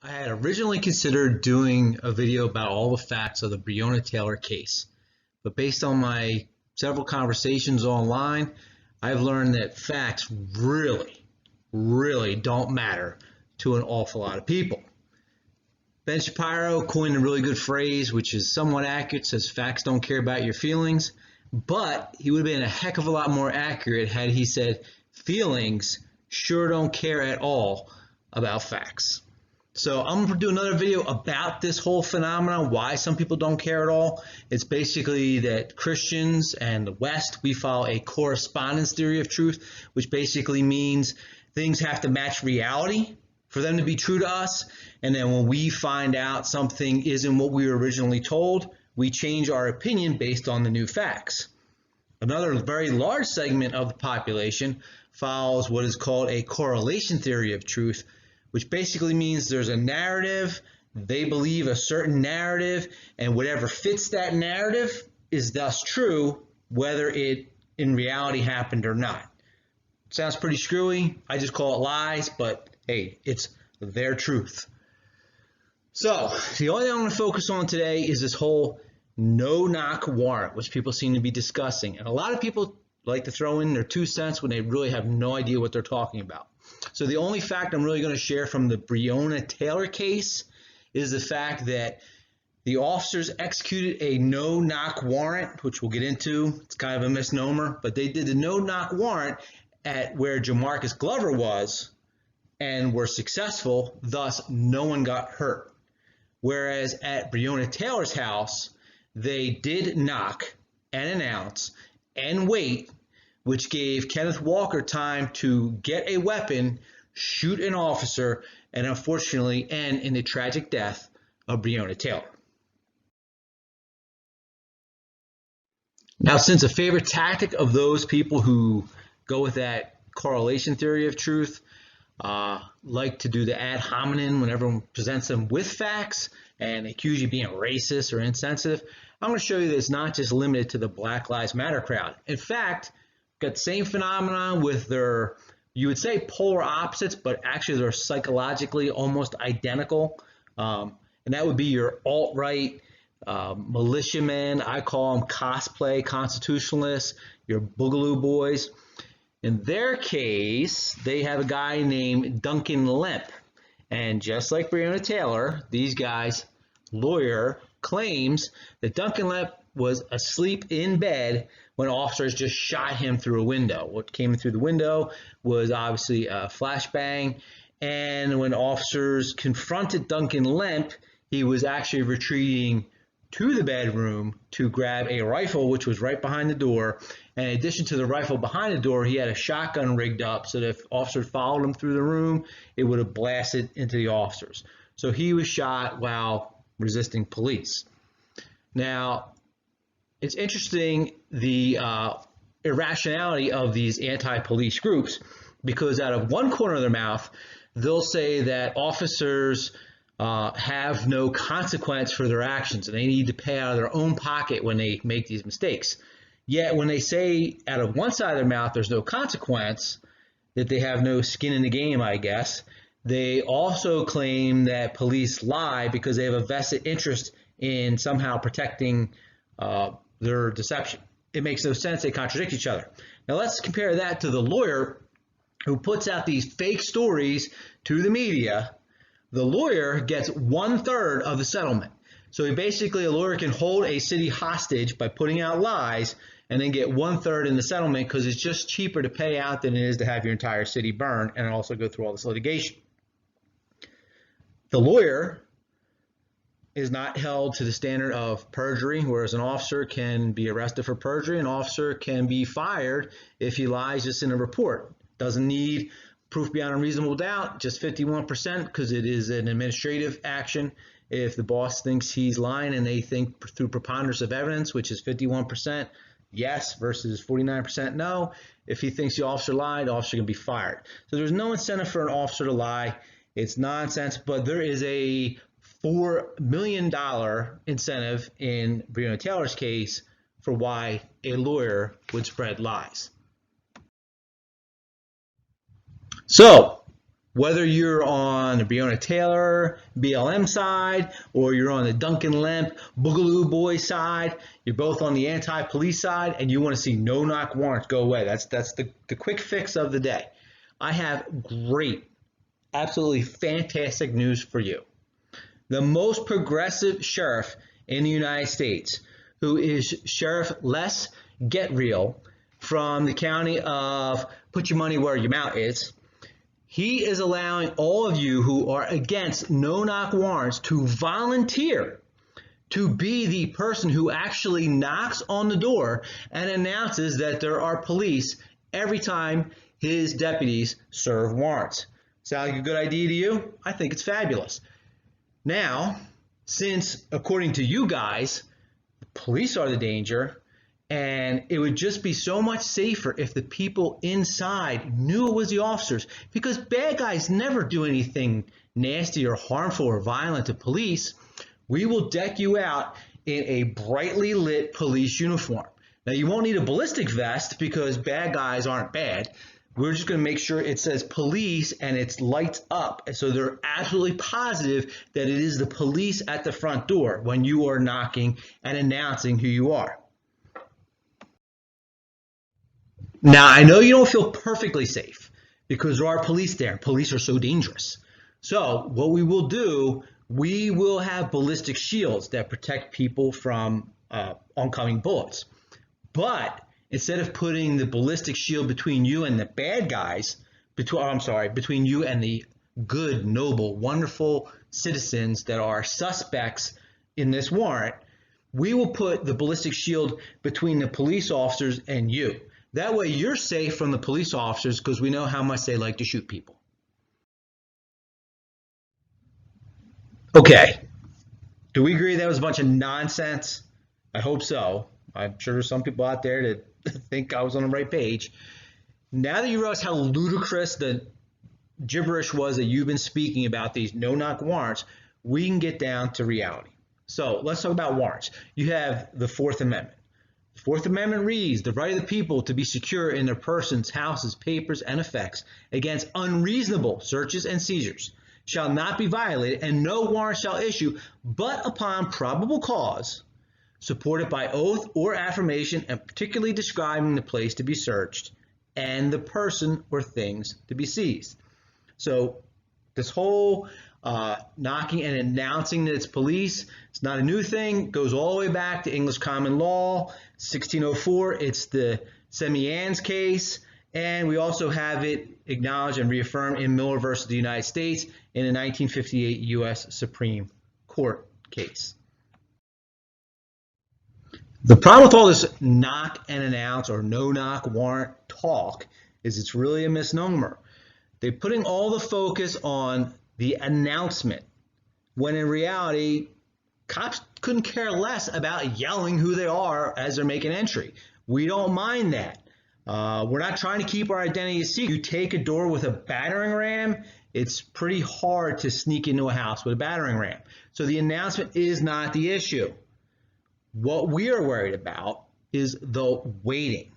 I had originally considered doing a video about all the facts of the Breonna Taylor case, but based on my several conversations online, I've learned that facts really don't matter to an awful lot of people. Ben Shapiro coined a really good phrase, which is somewhat accurate, says facts don't care about your feelings, but he would have been a heck of a lot more accurate had he said feelings sure don't care at all about facts. So I'm going to do another video about this whole phenomenon, why some people don't care at all. It's basically that Christians and the West, we follow a correspondence theory of truth, which basically means things have to match reality for them to be true to us. And then when we find out something isn't what we were originally told, we change our opinion based on the new facts. Another very large segment of the population follows what is called a correlation theory of truth, which basically means there's a narrative, they believe a certain narrative, and whatever fits that narrative is thus true, whether it in reality happened or not. Sounds pretty screwy. I just call it lies, but hey, it's their truth. So the only thing I'm going to focus on today is this whole no-knock warrant, which people seem to be discussing. And a lot of people like to throw in their 2 cents when they really have no idea what they're talking about. So the only fact I'm really going to share from the Breonna Taylor case is the fact that the officers executed a no-knock warrant, which we'll get into. It's kind of a misnomer, but they did the no-knock warrant at where Jamarcus Glover was and were successful, thus no one got hurt. Whereas at Breonna Taylor's house, they did knock and announce and wait, which gave Kenneth Walker time to get a weapon, shoot an officer, and unfortunately end in the tragic death of Breonna Taylor. Now, since a favorite tactic of those people who go with that correlation theory of truth like to do the ad hominem when everyone presents them with facts and accuse you of being racist or insensitive, I'm going to show you that it's not just limited to the Black Lives Matter crowd. In fact, got the same phenomenon with their, you would say polar opposites, but actually they're psychologically almost identical. And that would be your alt-right militiamen. I call them cosplay constitutionalists, your boogaloo boys. In their case, they have a guy named Duncan Lemp. And just like Breonna Taylor, these guys' lawyer claims that Duncan Lemp was asleep in bed when officers just shot him through a window. What came through the window was obviously a flashbang. And when officers confronted Duncan Lemp, he was actually retreating to the bedroom to grab a rifle, which was right behind the door. And in addition to the rifle behind the door, he had a shotgun rigged up so that if officers followed him through the room, it would have blasted into the officers. So he was shot while resisting police. Now, it's interesting the irrationality of these anti-police groups, because out of one corner of their mouth, they'll say that officers have no consequence for their actions and they need to pay out of their own pocket when they make these mistakes. Yet when they say out of one side of their mouth there's no consequence, that they have no skin in the game, I guess, they also claim that police lie because they have a vested interest in somehow protecting their deception. It makes no sense. They contradict each other. Now let's compare that to the lawyer who puts out these fake stories to the media. The lawyer gets 1/3 of the settlement. So basically a lawyer can hold a city hostage by putting out lies and then get 1/3 in the settlement because it's just cheaper to pay out than it is to have your entire city burn and also go through all this litigation. The lawyer is not held to the standard of perjury, whereas an officer can be arrested for perjury. An officer can be fired if he lies just in a report. Doesn't need proof beyond a reasonable doubt, just 51% because it is an administrative action. If the boss thinks he's lying and they think through preponderance of evidence, which is 51% yes versus 49% no, if he thinks the officer lied, the officer can be fired. So there's no incentive for an officer to lie. It's nonsense, but there is a $4 million incentive in Breonna Taylor's case for why a lawyer would spread lies. So Whether you're on the Breonna Taylor, BLM side, or you're on the Duncan Lemp, Boogaloo Boy side, you're both on the anti-police side, and you want to see no-knock warrants go away. That's the quick fix of the day. I have great, absolutely fantastic news for you. The most progressive sheriff in the United States, who is Sheriff Les Get Real from the county of Put Your Money Where Your Mouth Is, he is allowing all of you who are against no-knock warrants to volunteer to be the person who actually knocks on the door and announces that there are police every time his deputies serve warrants. Sound like a good idea to you? I think it's fabulous. Now, since according to you guys, the police are the danger, and it would just be so much safer if the people inside knew it was the officers, because bad guys never do anything nasty or harmful or violent to police. We will deck you out in a brightly lit police uniform. Now, you won't need a ballistic vest because bad guys aren't bad. We're just going to make sure it says police and it's lights up, so they're absolutely positive that it is the police at the front door when you are knocking and announcing who you are. Now, I know you don't feel perfectly safe because there are police there. Police are so dangerous. So what we will do, we will have ballistic shields that protect people from oncoming bullets. But instead of putting the ballistic shield between you and the bad guys, between you and the good, noble, wonderful citizens that are suspects in this warrant, we will put the ballistic shield between the police officers and you. That way you're safe from the police officers because we know how much they like to shoot people. Okay, do we agree that was a bunch of nonsense? I hope so. I'm sure there's some people out there that think I was on the right page. Now that you realize how ludicrous the gibberish was that you've been speaking about these no-knock warrants, we can get down to reality. So let's talk about warrants. You have the Fourth Amendment. The Fourth Amendment reads, the right of the people to be secure in their persons, houses, papers, and effects against unreasonable searches and seizures shall not be violated, and no warrant shall issue but upon probable cause, supported by oath or affirmation, and particularly describing the place to be searched and the person or things to be seized. So this whole knocking and announcing that it's police, it's not a new thing. It goes all the way back to English common law, 1604. It's the Semian's case, and we also have it acknowledged and reaffirmed in Miller versus the United States in a 1958 U.S. Supreme Court case. The problem with all this knock and announce or no-knock warrant talk is it's really a misnomer. They're putting all the focus on the announcement, when in reality, cops couldn't care less about yelling who they are as they're making entry. We don't mind that. We're not trying to keep our identity secret. You take a door with a battering ram, it's pretty hard to sneak into a house with a battering ram. So the announcement is not the issue. What we are worried about is the waiting.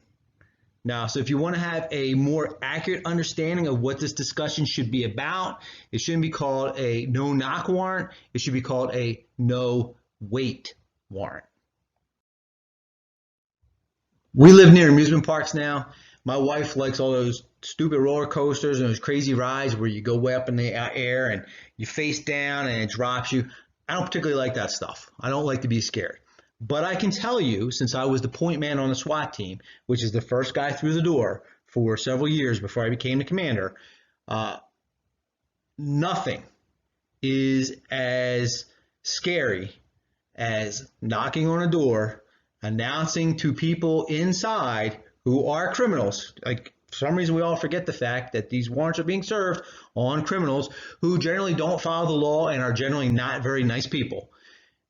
Now, so if you want to have a more accurate understanding of what this discussion should be about, it shouldn't be called a no-knock warrant. It should be called a no-wait warrant. We live near amusement parks now. My wife likes all those stupid roller coasters and those crazy rides where you go way up in the air and you face down and it drops you. I don't particularly like that stuff. I don't like to be scared. But I can tell you, since I was the point man on the SWAT team, which is the first guy through the door for several years before I became the commander, nothing is as scary as knocking on a door, announcing to people inside who are criminals. Like, for some reason, we all forget the fact that these warrants are being served on criminals who generally don't follow the law and are generally not very nice people.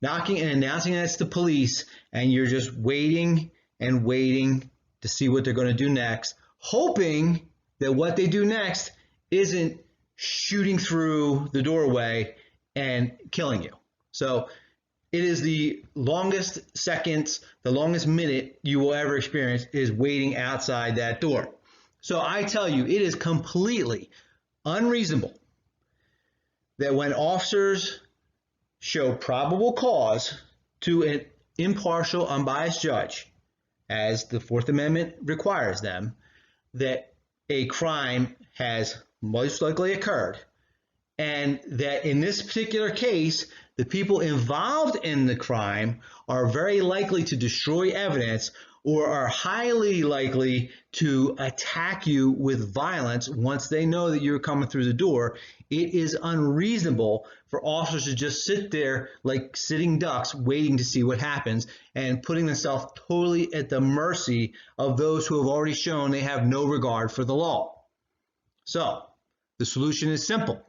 Knocking and announcing that it's the police, and you're just waiting and waiting to see what they're going to do next, hoping that what they do next isn't shooting through the doorway and killing you. So it is the longest seconds, the longest minute you will ever experience is waiting outside that door. So I tell you, it is completely unreasonable that when officers show probable cause to an impartial, unbiased judge, as the Fourth Amendment requires them, that a crime has most likely occurred, and that in this particular case, the people involved in the crime are very likely to destroy evidence or are highly likely to attack you with violence once they know that you're coming through the door, it is unreasonable for officers to just sit there like sitting ducks waiting to see what happens and putting themselves totally at the mercy of those who have already shown they have no regard for the law. So the solution is simple.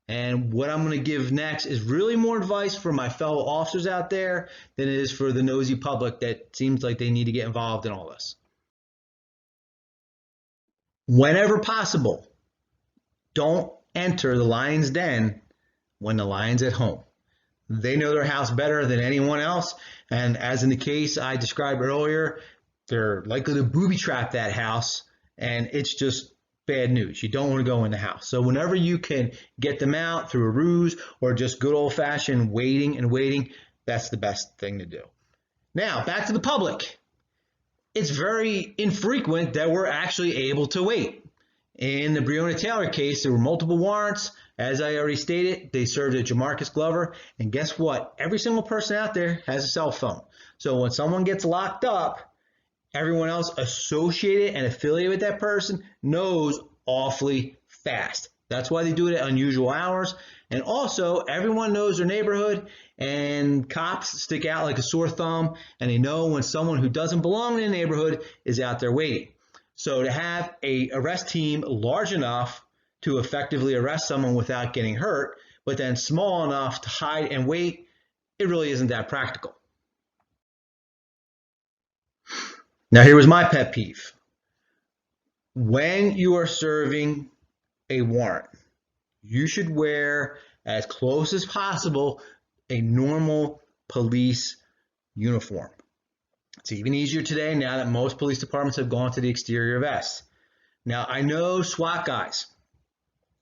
And what I'm going to give next is really more advice for my fellow officers out there than it is for the nosy public that seems like they need to get involved in all this. Whenever possible, don't enter the lion's den when the lion's at home. They know their house better than anyone else, and as in the case I described earlier, they're likely to booby trap that house, and it's just bad news. You don't want to go in the house. So whenever you can get them out through a ruse or just good old-fashioned waiting, that's the best thing to do. Now, back to the public. It's very infrequent that we're actually able to wait. In the Breonna Taylor case, there were multiple warrants. As I already stated, they served at Jamarcus Glover. And guess what? Every single person out there has a cell phone. So when someone gets locked up, everyone else associated and affiliated with that person knows awfully fast. That's why they do it at unusual hours. And also, everyone knows their neighborhood, and cops stick out like a sore thumb, and they know when someone who doesn't belong in the neighborhood is out there waiting. So to have an arrest team large enough to effectively arrest someone without getting hurt, but then small enough to hide and wait, it really isn't that practical. Now, here was my pet peeve. When you are serving a warrant, you should wear as close as possible a normal police uniform. It's even easier today now that most police departments have gone to the exterior vests. Now, I know SWAT guys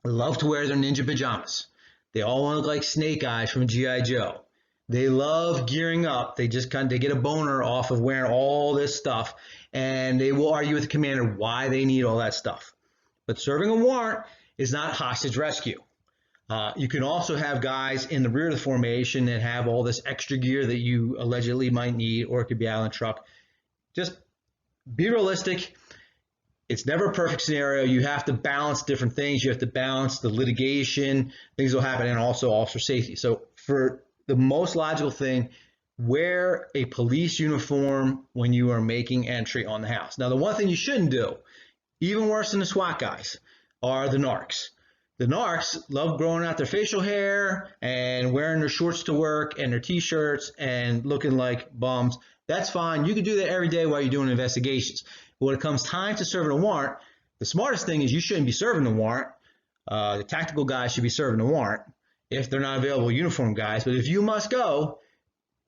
love to wear their ninja pajamas. They all want to look like Snake Eyes from G.I. Joe. They love gearing up. They get a boner off of wearing all this stuff, and they will argue with the commander why they need all that stuff. But serving a warrant is not hostage rescue. You can also have guys in the rear of the formation that have all this extra gear that you allegedly might need, or it could be out in the truck. Just be realistic. It's never a perfect scenario. You have to balance different things. You have to balance the litigation, things will happen, and also officer safety. So for the most logical thing, wear a police uniform when you are making entry on the house. Now, the one thing you shouldn't do, even worse than the SWAT guys, are the narcs. The narcs love growing out their facial hair and wearing their shorts to work and their t-shirts and looking like bums. That's fine. You can do that every day while you're doing investigations. But when it comes time to serving a warrant, the smartest thing is you shouldn't be serving the warrant. The tactical guys should be serving the warrant if they're not available uniform guys. But if you must go,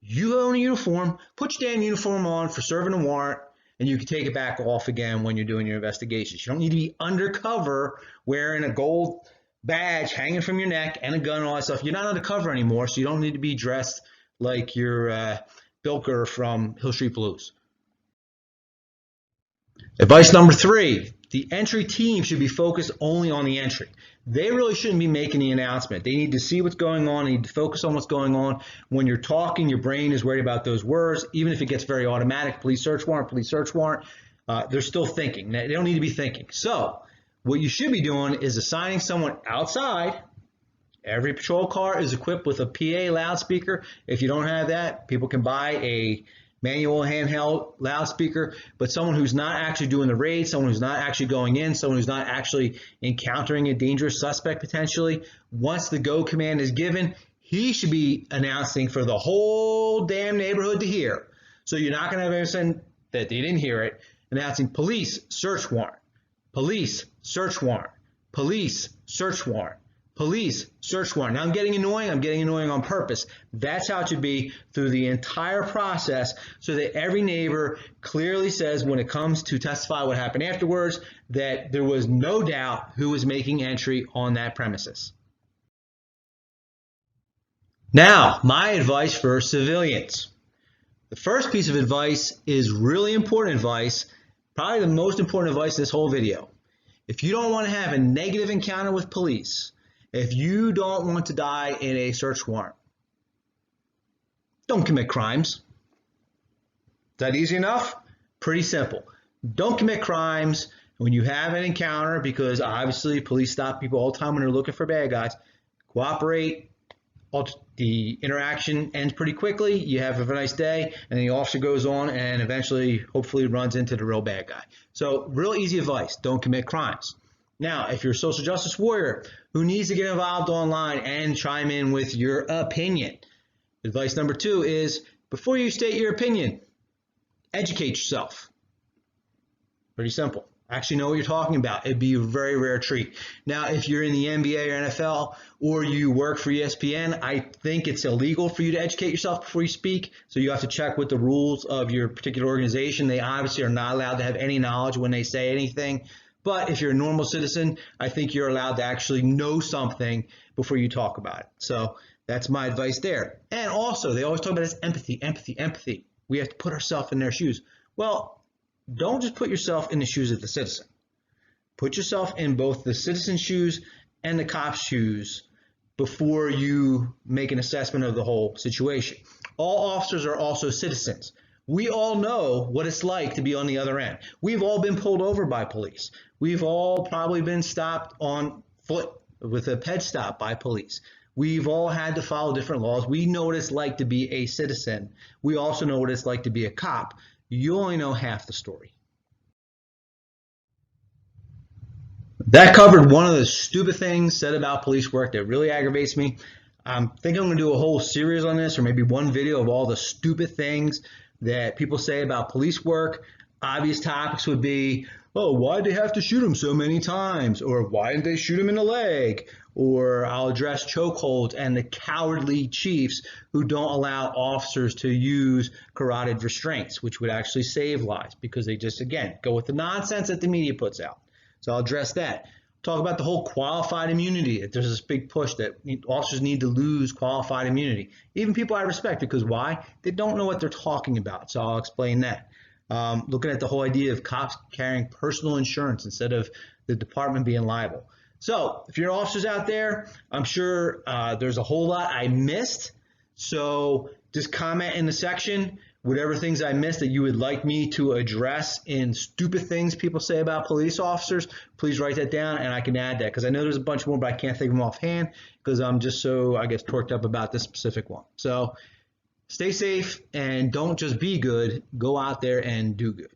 you own a uniform, put your damn uniform on for serving a warrant, and you can take it back off again when you're doing your investigations. You don't need to be undercover wearing a gold badge hanging from your neck and a gun and all that stuff. You're not undercover anymore, so you don't need to be dressed like you're Bilker from Hill Street Blues. Advice number 3, the entry team should be focused only on the entry. They really shouldn't be making the announcement. They need to see what's going on. They need to focus on what's going on. When you're talking, your brain is worried about those words. Even if it gets very automatic, police search warrant, they're still thinking. They don't need to be thinking. So what you should be doing is assigning someone outside. Every patrol car is equipped with a PA loudspeaker. If you don't have that, people can buy a manual handheld loudspeaker, but someone who's not actually doing the raid, someone who's not actually going in, someone who's not actually encountering a dangerous suspect potentially, once the go command is given, he should be announcing for the whole damn neighborhood to hear. So you're not going to have anyone saying that they didn't hear it, announcing police search warrant, police search warrant, police search warrant, police search warrant. Now I'm getting annoying on purpose. That's how it should be through the entire process, so that every neighbor clearly says when it comes to testify what happened afterwards that there was no doubt who was making entry on that premises. Now, my advice for civilians. The first piece of advice is really important advice, probably the most important advice in this whole video. If you don't want to have a negative encounter with police, if you don't want to die in a search warrant, don't commit crimes. Is that easy enough? Pretty simple. Don't commit crimes when you have an encounter, because obviously police stop people all the time when they're looking for bad guys. Cooperate. The interaction ends pretty quickly. You have a nice day, and the officer goes on and eventually, hopefully, runs into the real bad guy. So, real easy advice: don't commit crimes. Now, if you're a social justice warrior who needs to get involved online and chime in with your opinion, advice number 2 is, before you state your opinion, educate yourself. Pretty simple. Actually know what you're talking about. It'd be a very rare treat. Now, if you're in the NBA or NFL, or you work for ESPN, I think it's illegal for you to educate yourself before you speak. So you have to check with the rules of your particular organization. They obviously are not allowed to have any knowledge when they say anything. But if you're a normal citizen, I think you're allowed to actually know something before you talk about it. So that's my advice there. And also, they always talk about this empathy, empathy, empathy. We have to put ourselves in their shoes. Well, don't just put yourself in the shoes of the citizen. Put yourself in both the citizen's shoes and the cop's shoes before you make an assessment of the whole situation. All officers are also citizens. We all know what it's like to be on the other end. We've all been pulled over by police. We've all probably been stopped on foot with a ped stop by police. We've all had to follow different laws. We know what it's like to be a citizen. We also know what it's like to be a cop. You only know half the story. That covered one of the stupid things said about police work that really aggravates me. I'm thinking I'm going to do a whole series on this, or maybe one video of all the stupid things that people say about police work. Obvious topics would be, oh, why'd they have to shoot him so many times? Or why didn't they shoot him in the leg? Or I'll address chokeholds and the cowardly chiefs who don't allow officers to use carotid restraints, which would actually save lives because they just, again, go with the nonsense that the media puts out. So I'll address that. Talk about the whole qualified immunity. There's this big push that officers need to lose qualified immunity. Even people I respect, because why? They don't know what they're talking about. So I'll explain that. Looking at the whole idea of cops carrying personal insurance instead of the department being liable. So if you're officers out there, I'm sure there's a whole lot I missed. So just comment in the section whatever things I missed that you would like me to address in stupid things people say about police officers. Please write that down and I can add that, because I know there's a bunch more, but I can't think of them offhand because I'm just so, I guess, torqued up about this specific one. So stay safe and don't just be good. Go out there and do good.